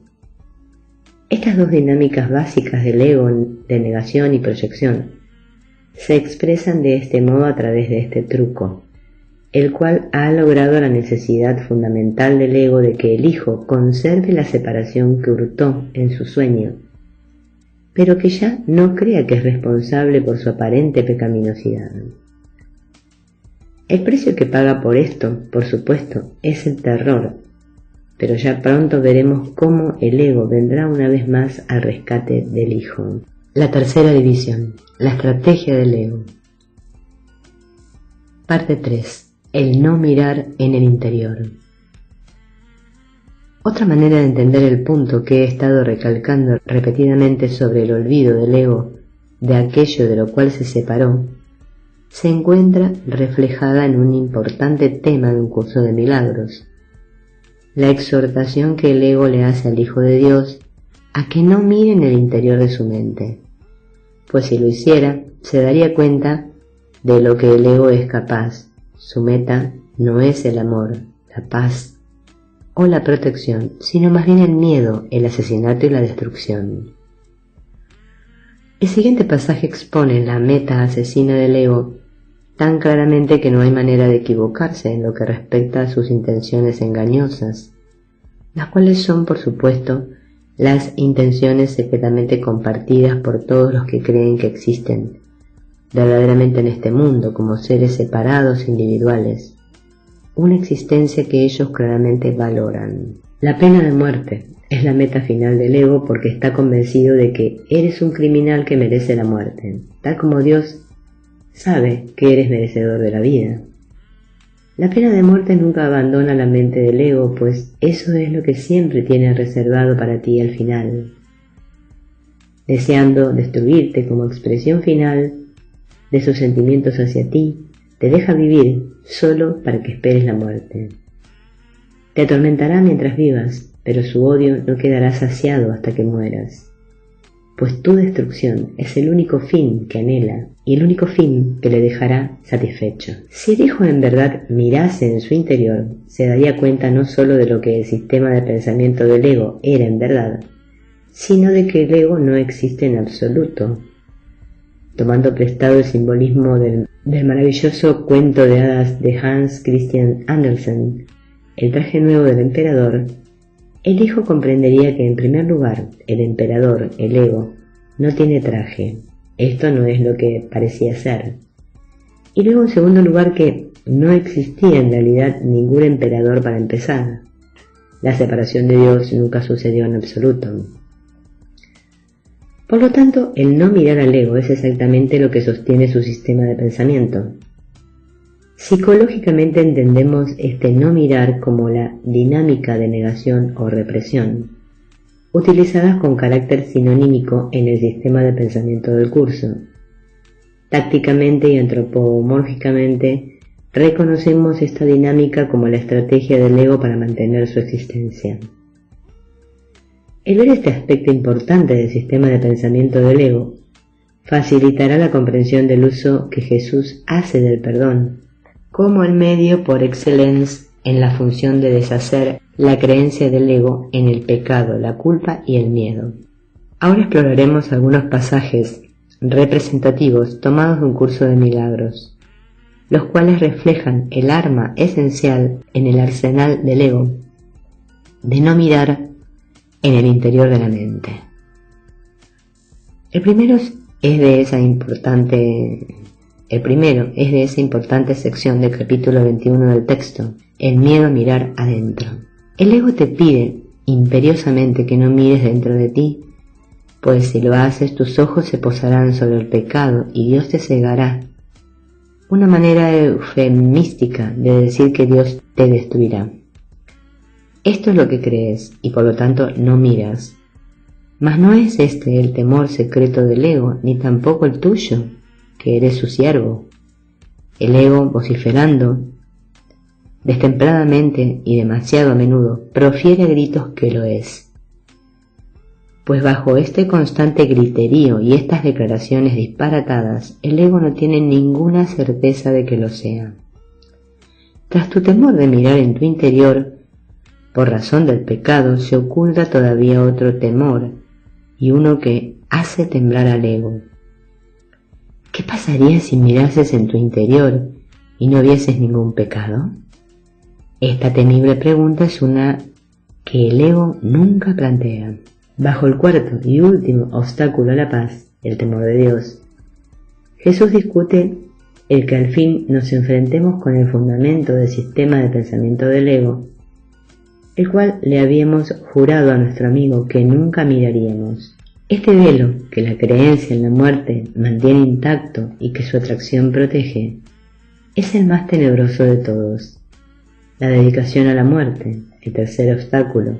Estas dos dinámicas básicas del ego de negación y proyección se expresan de este modo a través de este truco, el cual ha logrado la necesidad fundamental del ego de que el hijo conserve la separación que hurtó en su sueño, pero que ya no crea que es responsable por su aparente pecaminosidad. El precio que paga por esto, por supuesto, es el terror, pero ya pronto veremos cómo el ego vendrá una vez más al rescate del hijo. La tercera división, la estrategia del ego. Parte 3. El no mirar en el interior. Otra manera de entender el punto que he estado recalcando repetidamente sobre el olvido del ego de aquello de lo cual se separó, se encuentra reflejada en un importante tema de un curso de milagros, la exhortación que el ego le hace al Hijo de Dios a que no mire en el interior de su mente, pues si lo hiciera, se daría cuenta de lo que el ego es capaz. Su meta no es el amor, la paz o la protección, sino más bien el miedo, el asesinato y la destrucción. El siguiente pasaje expone la meta asesina del ego tan claramente que no hay manera de equivocarse en lo que respecta a sus intenciones engañosas, las cuales son, por supuesto, las intenciones secretamente compartidas por todos los que creen que existen verdaderamente en este mundo como seres separados individuales, una existencia que ellos claramente valoran. La pena de muerte es la meta final del ego porque está convencido de que eres un criminal que merece la muerte, tal como Dios sabe que eres merecedor de la vida. La pena de muerte nunca abandona la mente del ego, pues eso es lo que siempre tiene reservado para ti al final, deseando destruirte como expresión final de sus sentimientos hacia ti, te deja vivir solo para que esperes la muerte. Te atormentará mientras vivas, pero su odio no quedará saciado hasta que mueras, pues tu destrucción es el único fin que anhela y el único fin que le dejará satisfecho. Si el hijo en verdad mirase en su interior, se daría cuenta no solo de lo que el sistema de pensamiento del ego era en verdad, sino de que el ego no existe en absoluto. Tomando prestado el simbolismo del maravilloso cuento de hadas de Hans Christian Andersen, El traje nuevo del emperador, el hijo comprendería que en primer lugar el emperador, el ego, no tiene traje, esto no es lo que parecía ser, y luego en segundo lugar que no existía en realidad ningún emperador para empezar, la separación de Dios nunca sucedió en absoluto. Por lo tanto, el no mirar al ego es exactamente lo que sostiene su sistema de pensamiento. Psicológicamente entendemos este no mirar como la dinámica de negación o represión, utilizadas con carácter sinonímico en el sistema de pensamiento del curso. Tácticamente y antropomórficamente reconocemos esta dinámica como la estrategia del ego para mantener su existencia. El ver este aspecto importante del sistema de pensamiento del ego facilitará la comprensión del uso que Jesús hace del perdón como el medio por excelencia en la función de deshacer la creencia del ego en el pecado, la culpa y el miedo. Ahora exploraremos algunos pasajes representativos tomados de un curso de milagros, los cuales reflejan el arma esencial en el arsenal del ego de no mirar en el interior de la mente. El primero es de esa importante sección del capítulo 21 del texto, el miedo a mirar adentro. El ego te pide imperiosamente que no mires dentro de ti, pues si lo haces tus ojos se posarán sobre el pecado y Dios te cegará. Una manera eufemística de decir que Dios te destruirá. Esto es lo que crees y por lo tanto no miras. Mas no es este el temor secreto del ego, ni tampoco el tuyo, que eres su siervo. El ego, vociferando destempladamente y demasiado a menudo, profiere a gritos que lo es. Pues bajo este constante griterío y estas declaraciones disparatadas, el ego no tiene ninguna certeza de que lo sea. Tras tu temor de mirar en tu interior, por razón del pecado, se oculta todavía otro temor, y uno que hace temblar al ego. ¿Qué pasaría si mirases en tu interior y no vieses ningún pecado? Esta temible pregunta es una que el ego nunca plantea. Bajo el cuarto y último obstáculo a la paz, el temor de Dios, Jesús discute el que al fin nos enfrentemos con el fundamento del sistema de pensamiento del ego, el cual le habíamos jurado a nuestro amigo que nunca miraríamos. Este velo que la creencia en la muerte mantiene intacto y que su atracción protege, es el más tenebroso de todos. La dedicación a la muerte, el tercer obstáculo,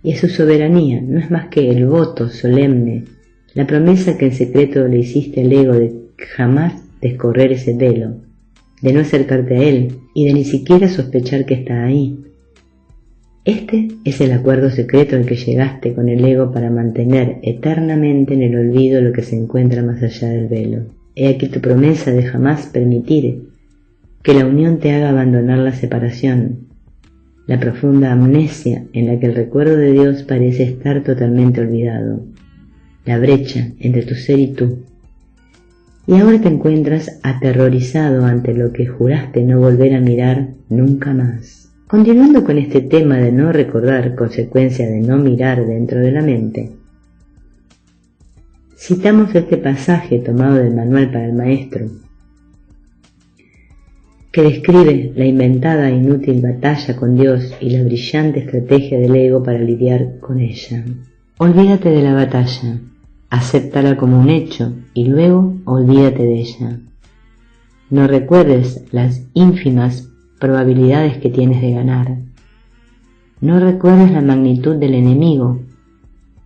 y a su soberanía no es más que el voto solemne, la promesa que en secreto le hiciste al ego de jamás descorrer ese velo, de no acercarte a él y de ni siquiera sospechar que está ahí. Este es el acuerdo secreto al que llegaste con el ego para mantener eternamente en el olvido lo que se encuentra más allá del velo. He aquí tu promesa de jamás permitir que la unión te haga abandonar la separación, la profunda amnesia en la que el recuerdo de Dios parece estar totalmente olvidado, la brecha entre tu ser y tú. Y ahora te encuentras aterrorizado ante lo que juraste no volver a mirar nunca más. Continuando con este tema de no recordar, consecuencia de no mirar dentro de la mente, citamos este pasaje tomado del Manual para el Maestro, que describe la inventada e inútil batalla con Dios y la brillante estrategia del ego para lidiar con ella. Olvídate de la batalla, acéptala como un hecho y luego olvídate de ella. No recuerdes las ínfimas probabilidades que tienes de ganar. No recuerdes la magnitud del enemigo,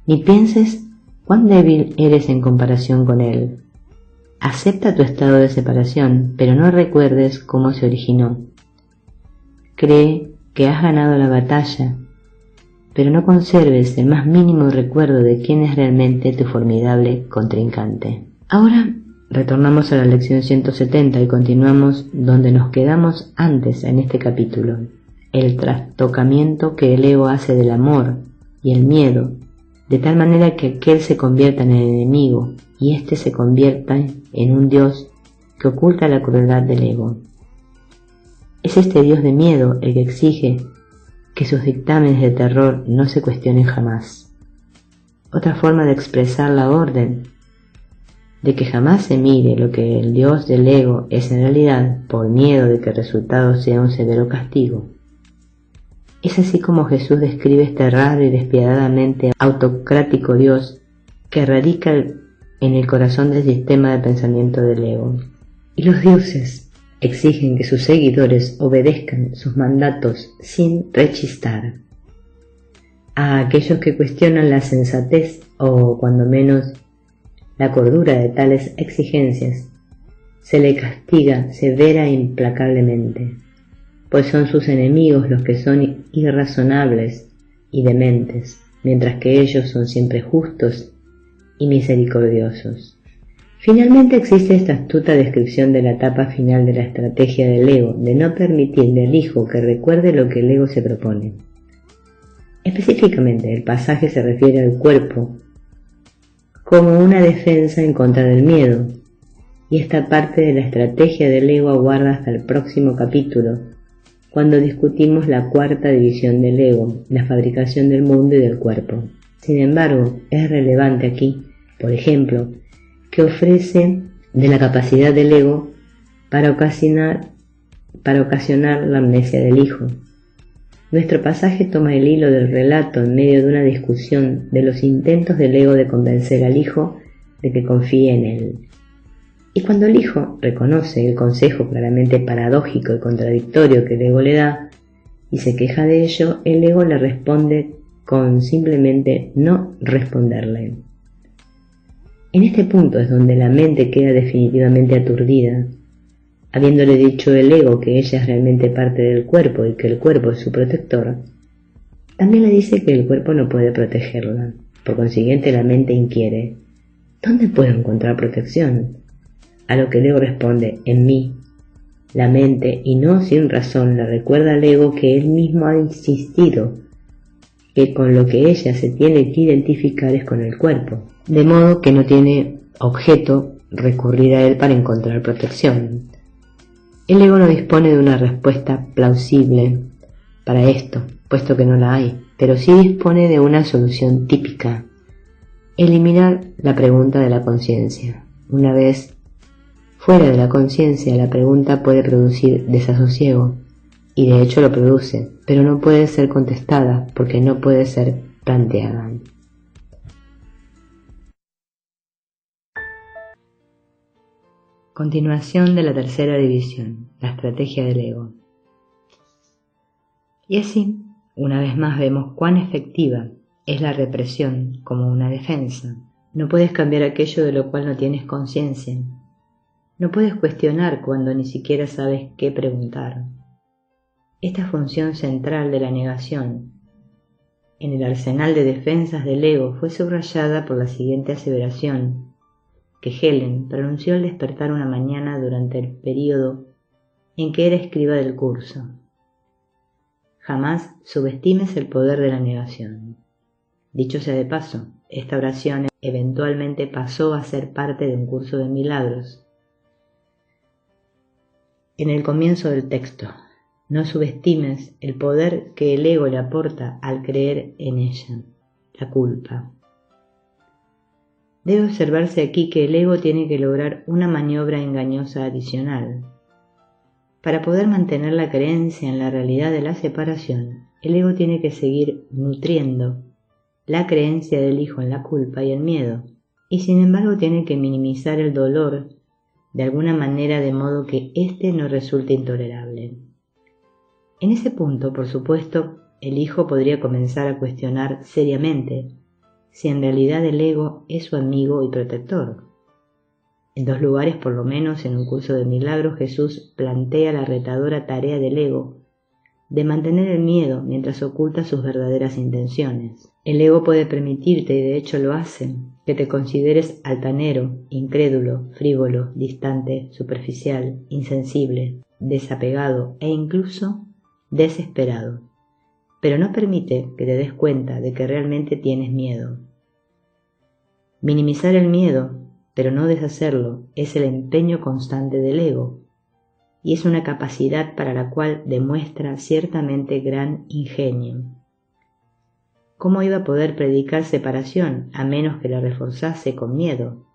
ni pienses cuán débil eres en comparación con él. Acepta tu estado de separación, pero no recuerdes cómo se originó. Cree que has ganado la batalla, pero no conserves el más mínimo recuerdo de quién es realmente tu formidable contrincante. Ahora retornamos a la lección 170 y continuamos donde nos quedamos antes en este capítulo. El trastocamiento que el ego hace del amor y el miedo, de tal manera que aquel se convierta en el enemigo y éste se convierta en un Dios que oculta la crueldad del ego. Es este Dios de miedo el que exige que sus dictámenes de terror no se cuestionen jamás. Otra forma de expresar la orden de que jamás se mire lo que el Dios del ego es en realidad, por miedo de que el resultado sea un severo castigo. Es así como Jesús describe este raro y despiadadamente autocrático Dios que radica en el corazón del sistema de pensamiento del ego. Y los dioses exigen que sus seguidores obedezcan sus mandatos sin rechistar. A aquellos que cuestionan la sensatez o, cuando menos, la cordura de tales exigencias, se le castiga severa e implacablemente, pues son sus enemigos los que son irrazonables y dementes, mientras que ellos son siempre justos y misericordiosos. Finalmente existe esta astuta descripción de la etapa final de la estrategia del ego, de no permitirle al hijo que recuerde lo que el ego se propone. Específicamente, el pasaje se refiere al cuerpo como una defensa en contra del miedo, y esta parte de la estrategia del ego aguarda hasta el próximo capítulo, cuando discutimos la cuarta división del ego, la fabricación del mundo y del cuerpo. Sin embargo, es relevante aquí, por ejemplo, que ofrece de la capacidad del ego para ocasionar la amnesia del hijo. Nuestro pasaje toma el hilo del relato en medio de una discusión de los intentos del ego de convencer al hijo de que confíe en él. Y cuando el hijo reconoce el consejo claramente paradójico y contradictorio que el ego le da y se queja de ello, el ego le responde con simplemente no responderle. En este punto es donde la mente queda definitivamente aturdida. Habiéndole dicho el ego que ella es realmente parte del cuerpo y que el cuerpo es su protector, también le dice que el cuerpo no puede protegerla. Por consiguiente, la mente inquiere: ¿dónde puedo encontrar protección? A lo que el ego responde: en mí. La mente, y no sin razón, le recuerda al ego que él mismo ha insistido que con lo que ella se tiene que identificar es con el cuerpo, de modo que no tiene objeto recurrir a él para encontrar protección. El ego no dispone de una respuesta plausible para esto, puesto que no la hay, pero sí dispone de una solución típica: eliminar la pregunta de la conciencia. Una vez fuera de la conciencia, la pregunta puede producir desasosiego, y de hecho lo produce, pero no puede ser contestada porque no puede ser planteada. Continuación de la tercera división, la estrategia del ego. Y así, una vez más vemos cuán efectiva es la represión como una defensa. No puedes cambiar aquello de lo cual no tienes conciencia. No puedes cuestionar cuando ni siquiera sabes qué preguntar. Esta función central de la negación en el arsenal de defensas del ego fue subrayada por la siguiente aseveración que Helen pronunció al despertar una mañana durante el período en que era escriba del curso: jamás subestimes el poder de la negación. Dicho sea de paso, esta oración eventualmente pasó a ser parte de un curso de milagros. En el comienzo del texto: no subestimes el poder que el ego le aporta al creer en ella, la culpa. Debe observarse aquí que el ego tiene que lograr una maniobra engañosa adicional. Para poder mantener la creencia en la realidad de la separación, el ego tiene que seguir nutriendo la creencia del hijo en la culpa y el miedo, y sin embargo tiene que minimizar el dolor de alguna manera de modo que éste no resulte intolerable. En ese punto, por supuesto, el hijo podría comenzar a cuestionar seriamente si en realidad el ego es su amigo y protector. En dos lugares, por lo menos en un curso de milagros, Jesús plantea la retadora tarea del ego de mantener el miedo mientras oculta sus verdaderas intenciones. El ego puede permitirte, y de hecho lo hace, que te consideres altanero, incrédulo, frívolo, distante, superficial, insensible, desapegado e incluso desesperado, pero no permite que te des cuenta de que realmente tienes miedo. Minimizar el miedo, pero no deshacerlo, es el empeño constante del ego, y es una capacidad para la cual demuestra ciertamente gran ingenio. ¿Cómo iba a poder predicar separación a menos que la reforzase con miedo?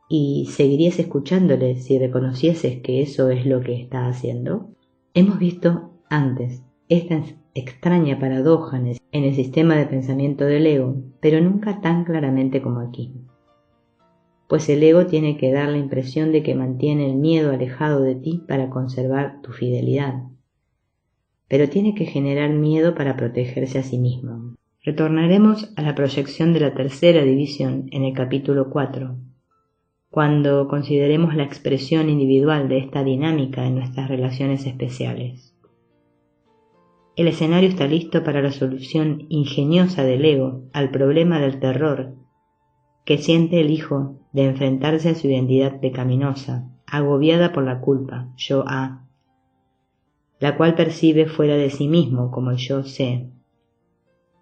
¿Y seguirías escuchándole si reconocieses que eso es lo que está haciendo? Hemos visto antes esta extraña paradoja en el sistema de pensamiento del ego, pero nunca tan claramente como aquí. Pues el ego tiene que dar la impresión de que mantiene el miedo alejado de ti para conservar tu fidelidad, pero tiene que generar miedo para protegerse a sí mismo. Retornaremos a la proyección de la tercera división en el capítulo 4, cuando consideremos la expresión individual de esta dinámica en nuestras relaciones especiales. El escenario está listo para la solución ingeniosa del ego al problema del terror que siente el hijo de enfrentarse a su identidad pecaminosa, agobiada por la culpa, yo A, la cual percibe fuera de sí mismo como el yo sé.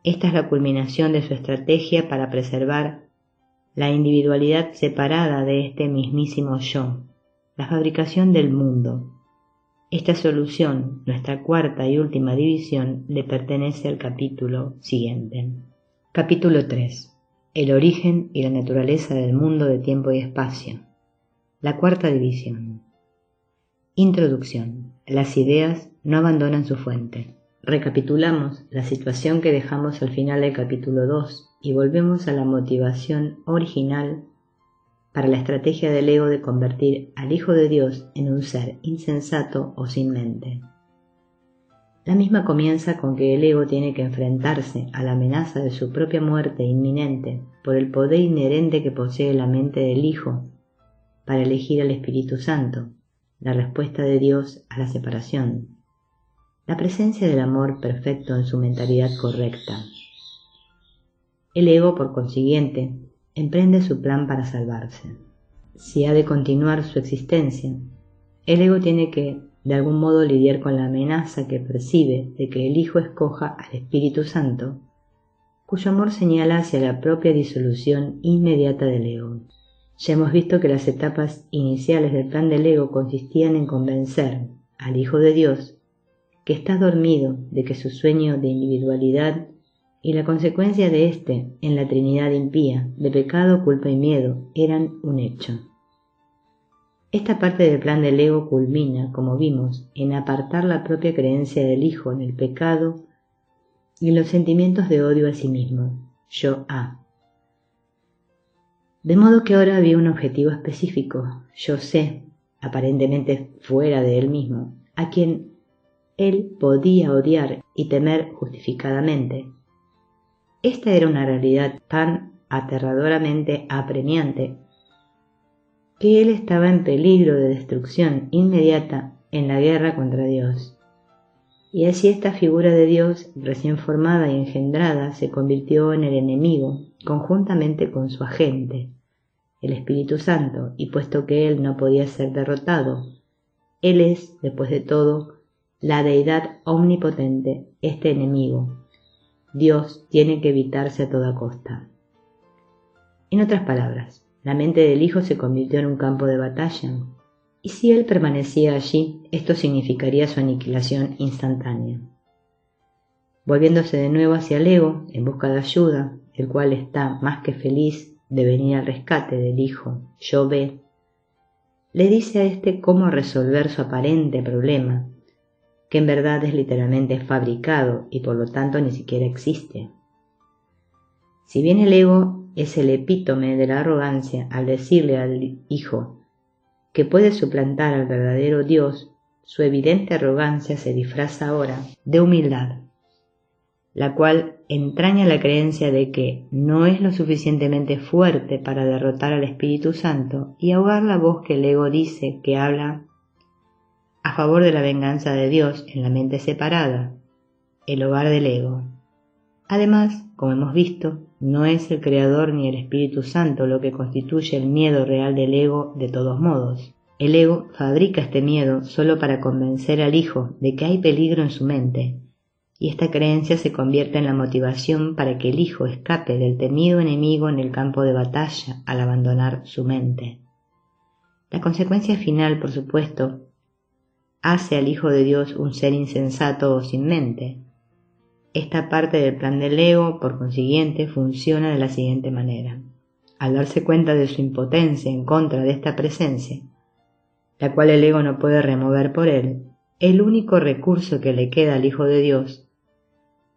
Esta es la culminación de su estrategia para preservar la individualidad separada de este mismísimo yo, la fabricación del mundo. Esta solución, nuestra cuarta y última división, le pertenece al capítulo siguiente. Capítulo 3. El origen y la naturaleza del mundo de tiempo y espacio. La cuarta división. Introducción. Las ideas no abandonan su fuente. Recapitulamos la situación que dejamos al final del capítulo 2 y volvemos a la motivación original para la estrategia del ego de convertir al Hijo de Dios en un ser insensato o sin mente. La misma comienza con que el ego tiene que enfrentarse a la amenaza de su propia muerte inminente por el poder inherente que posee la mente del Hijo para elegir al Espíritu Santo, la respuesta de Dios a la separación, la presencia del amor perfecto en su mentalidad correcta. El ego, por consiguiente, emprende su plan para salvarse. Si ha de continuar su existencia, el ego tiene que, de algún modo, lidiar con la amenaza que percibe de que el Hijo escoja al Espíritu Santo, cuyo amor señala hacia la propia disolución inmediata del ego. Ya hemos visto que las etapas iniciales del plan del ego consistían en convencer al Hijo de Dios que está dormido, de que su sueño de individualidad y la consecuencia de éste en la Trinidad impía, de pecado, culpa y miedo, eran un hecho. Esta parte del plan del ego culmina, como vimos, en apartar la propia creencia del Hijo en el pecado y en los sentimientos de odio a sí mismo, yo-a. De modo que ahora había un objetivo específico, yo-sé, aparentemente fuera de él mismo, a quien él podía odiar y temer justificadamente. Esta era una realidad tan aterradoramente apremiante que él estaba en peligro de destrucción inmediata en la guerra contra Dios. Y así esta figura de Dios, recién formada y engendrada, se convirtió en el enemigo, conjuntamente con su agente, el Espíritu Santo, y puesto que él no podía ser derrotado, él es, después de todo, la deidad omnipotente, este enemigo. Dios tiene que evitarse a toda costa. En otras palabras, la mente del Hijo se convirtió en un campo de batalla, y si él permanecía allí, esto significaría su aniquilación instantánea. Volviéndose de nuevo hacia el ego, en busca de ayuda, el cual está más que feliz de venir al rescate del Hijo, yo-ve, le dice a éste cómo resolver su aparente problema, que en verdad es literalmente fabricado y por lo tanto ni siquiera existe. Si bien el ego es el epítome de la arrogancia al decirle al Hijo que puede suplantar al verdadero Dios, su evidente arrogancia se disfraza ahora de humildad, la cual entraña la creencia de que no es lo suficientemente fuerte para derrotar al Espíritu Santo y ahogar la voz que el ego dice que habla a favor de la venganza de Dios en la mente separada, el hogar del ego. Además, como hemos visto, no es el Creador ni el Espíritu Santo lo que constituye el miedo real del ego de todos modos. El ego fabrica este miedo solo para convencer al Hijo de que hay peligro en su mente, y esta creencia se convierte en la motivación para que el Hijo escape del temido enemigo en el campo de batalla al abandonar su mente. La consecuencia final, por supuesto, hace al Hijo de Dios un ser insensato o sin mente. Esta parte del plan del ego, por consiguiente, funciona de la siguiente manera. Al darse cuenta de su impotencia en contra de esta presencia, la cual el ego no puede remover por él, el único recurso que le queda al Hijo de Dios,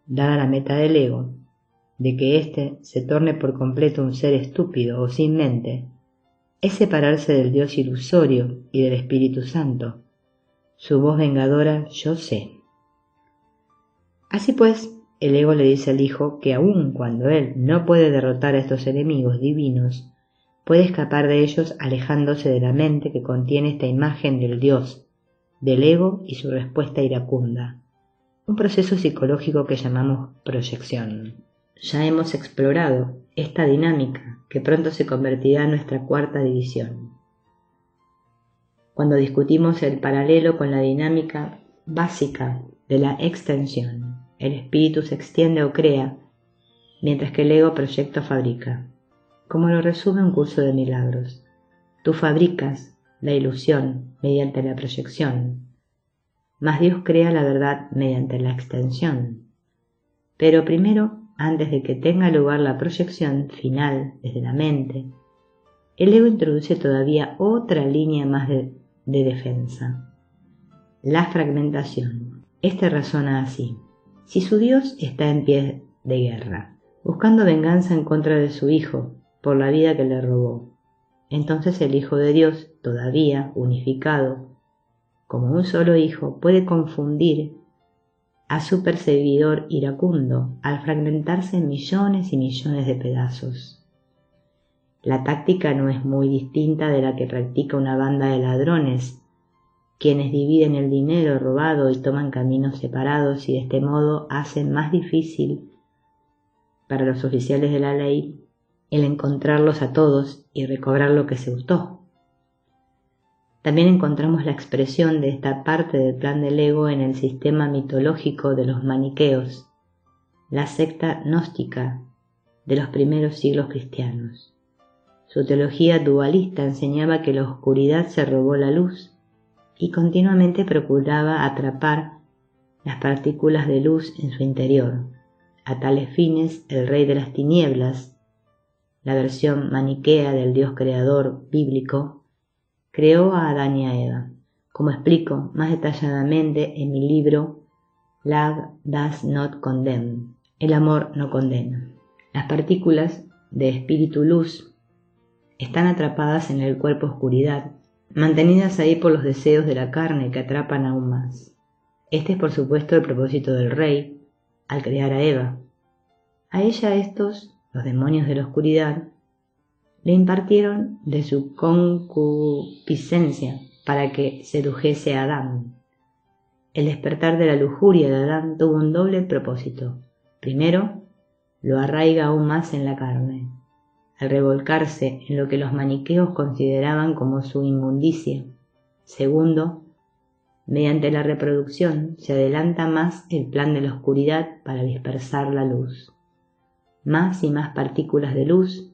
dada la meta del ego, de que éste se torne por completo un ser estúpido o sin mente, es separarse del Dios ilusorio y del Espíritu Santo, su voz vengadora yo sé. Así pues, el ego le dice al Hijo que aun cuando él no puede derrotar a estos enemigos divinos, puede escapar de ellos alejándose de la mente que contiene esta imagen del Dios, del ego y su respuesta iracunda, un proceso psicológico que llamamos proyección. Ya hemos explorado esta dinámica que pronto se convertirá en nuestra cuarta división. Cuando discutimos el paralelo con la dinámica básica de la extensión, el espíritu se extiende o crea, mientras que el ego proyecta o fabrica. como lo resume un curso de milagros. Tú fabricas la ilusión mediante la proyección, mas Dios crea la verdad mediante la extensión. Pero primero, antes de que tenga lugar la proyección final desde la mente, el ego introduce todavía otra línea más de defensa: la fragmentación. Este razona así: si su Dios está en pie de guerra, buscando venganza en contra de su Hijo por la vida que le robó, entonces el Hijo de Dios, todavía unificado como un solo Hijo, puede confundir a su perseguidor iracundo al fragmentarse en millones y millones de pedazos. La táctica no es muy distinta de la que practica una banda de ladrones, quienes dividen el dinero robado y toman caminos separados y de este modo hacen más difícil para los oficiales de la ley el encontrarlos a todos y recobrar lo que se hurtó. También encontramos la expresión de esta parte del plan del ego en el sistema mitológico de los maniqueos, la secta gnóstica de los primeros siglos cristianos. Su teología dualista enseñaba que la oscuridad se robó la luz y continuamente procuraba atrapar las partículas de luz en su interior. A tales fines, el rey de las tinieblas, la versión maniquea del Dios creador bíblico, creó a Adán y a Eva, como explico más detalladamente en mi libro Love Does Not Condemn, el amor no condena. Las partículas de espíritu luz están atrapadas en el cuerpo oscuridad, mantenidas ahí por los deseos de la carne que atrapan aún más. Este es por supuesto el propósito del rey al crear a Eva. A ella estos, los demonios de la oscuridad, le impartieron de su concupiscencia para que sedujese a Adán. El despertar de la lujuria de Adán tuvo un doble propósito. Primero, lo arraiga aún más en la carne, al revolcarse en lo que los maniqueos consideraban como su inmundicia. Segundo, mediante la reproducción se adelanta más el plan de la oscuridad para dispersar la luz. Más y más partículas de luz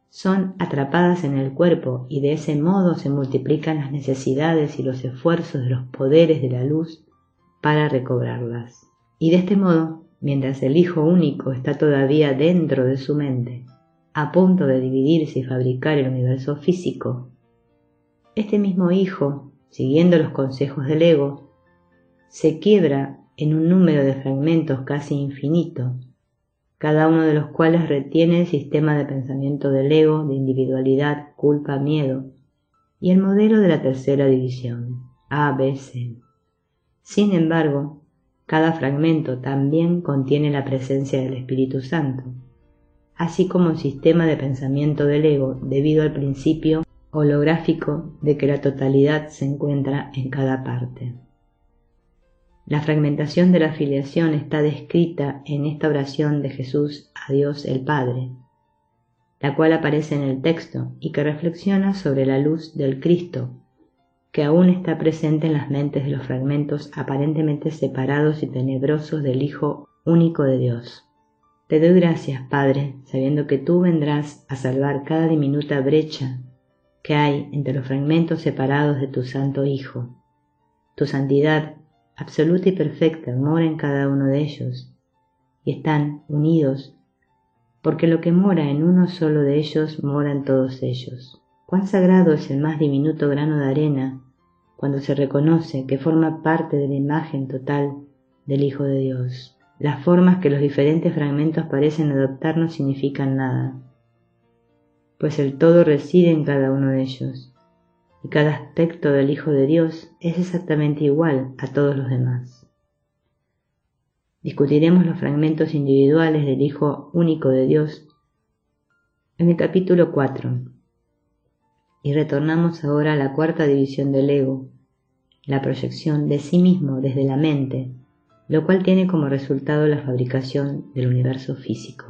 son atrapadas en el cuerpo y de ese modo se multiplican las necesidades y los esfuerzos de los poderes de la luz para recobrarlas. Y de este modo, mientras el Hijo único está todavía dentro de su mente, a punto de dividirse y fabricar el universo físico, este mismo Hijo, siguiendo los consejos del ego, se quiebra en un número de fragmentos casi infinito, cada uno de los cuales retiene el sistema de pensamiento del ego, de individualidad, culpa, miedo, y el modelo de la tercera división, A, B, C. Sin embargo, cada fragmento también contiene la presencia del Espíritu Santo, así como un sistema de pensamiento del ego debido al principio holográfico de que la totalidad se encuentra en cada parte. La fragmentación de la filiación está descrita en esta oración de Jesús a Dios el Padre, la cual aparece en el texto y que reflexiona sobre la luz del Cristo, que aún está presente en las mentes de los fragmentos aparentemente separados y tenebrosos del Hijo único de Dios. Te doy gracias, Padre, sabiendo que tú vendrás a salvar cada diminuta brecha que hay entre los fragmentos separados de tu Santo Hijo. Tu santidad absoluta y perfecta mora en cada uno de ellos, y están unidos, porque lo que mora en uno solo de ellos mora en todos ellos. Cuán sagrado es el más diminuto grano de arena cuando se reconoce que forma parte de la imagen total del Hijo de Dios. Las formas que los diferentes fragmentos parecen adoptar no significan nada, pues el todo reside en cada uno de ellos, y cada aspecto del Hijo de Dios es exactamente igual a todos los demás. Discutiremos los fragmentos individuales del Hijo único de Dios en el capítulo 4, y retornamos ahora a la cuarta división del ego, la proyección de sí mismo desde la mente, lo cual tiene como resultado la fabricación del universo físico.